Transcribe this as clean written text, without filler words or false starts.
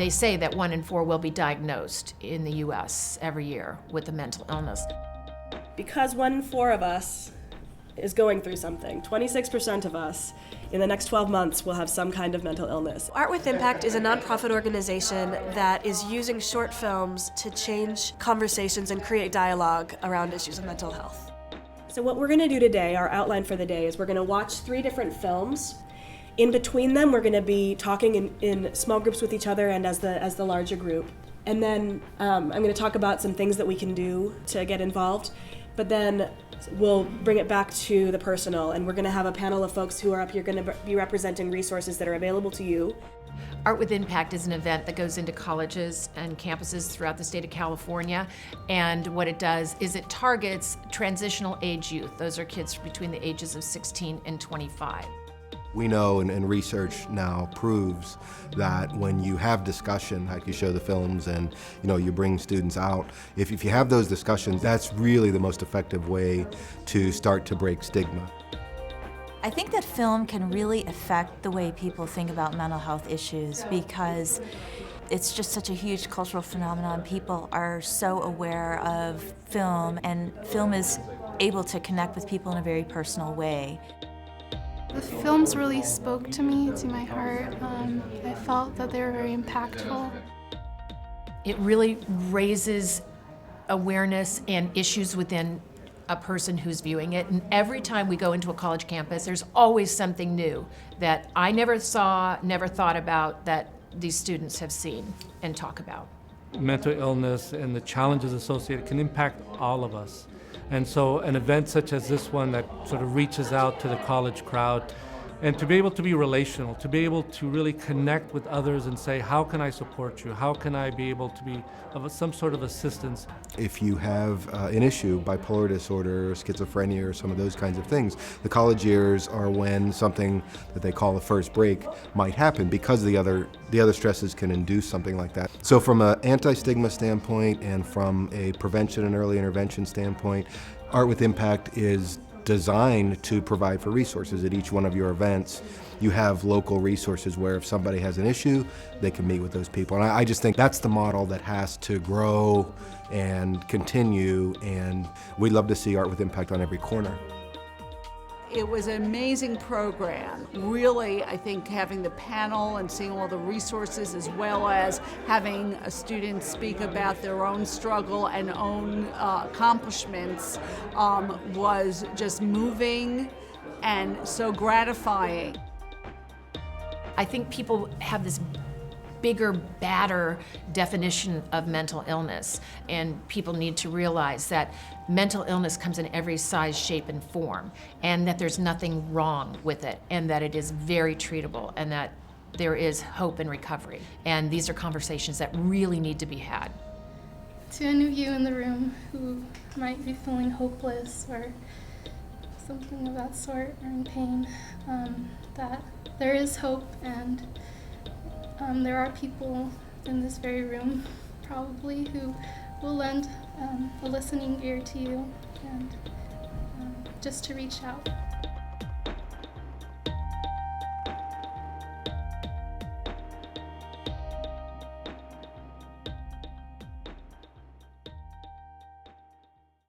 They say that 1 in 4 will be diagnosed in the US every year with a mental illness. Because 1 in 4 of us is going through something, 26% of us in the next 12 months will have some kind of mental illness. Art with Impact is a nonprofit organization that is using short films to change conversations and create dialogue around issues of mental health. So what we're going to do today, our outline for the day, is we're going to watch 3 different films. In between them, we're going to be talking in small groups with each other and as the larger group. And then I'm going to talk about some things that we can do to get involved. But then we'll bring it back to the personal, and we're going to have a panel of folks who are up here going to be representing resources that are available to you. Art with Impact is an event that goes into colleges and campuses throughout the state of California, and what it does is it targets transitional age youth. Those are kids between the ages of 16 and 25. We know, and research now proves that when you have discussion, like you show the films and you bring students out, if you have those discussions, that's really the most effective way to start to break stigma. I think that film can really affect the way people think about mental health issues because it's just such a huge cultural phenomenon. People are so aware of film, and film is able to connect with people in a very personal way. The films really spoke to me, to my heart. I felt that they were very impactful. It really raises awareness and issues within a person who's viewing it. And every time we go into a college campus, there's always something new that I never saw, never thought about, that these students have seen and talk about. Mental illness and the challenges associated can impact all of us. And so an event such as this one that sort of reaches out to the college crowd, and to be able to be relational, to be able to really connect with others and say, how can I support you? How can I be able to be of some sort of assistance? If you have an issue, bipolar disorder, schizophrenia, or some of those kinds of things, the college years are when something that they call the first break might happen, because the other stresses can induce something like that. So from an anti-stigma standpoint and from a prevention and early intervention standpoint, Art with Impact is designed to provide for resources. At each one of your events, you have local resources where if somebody has an issue, they can meet with those people. And I just think that's the model that has to grow and continue, and we'd love to see Art with Impact on every corner. It was an amazing program. Really, I think having the panel and seeing all the resources, as well as having a student speak about their own struggle and own accomplishments, was just moving and so gratifying. I think people have this bigger, badder definition of mental illness, and people need to realize that mental illness comes in every size, shape, and form, and that there's nothing wrong with it, and that it is very treatable, and that there is hope and recovery. And these are conversations that really need to be had. To any of you in the room who might be feeling hopeless or something of that sort, or in pain, that there is hope, and there are people in this very room, probably, who will lend a listening ear to you, and just to reach out.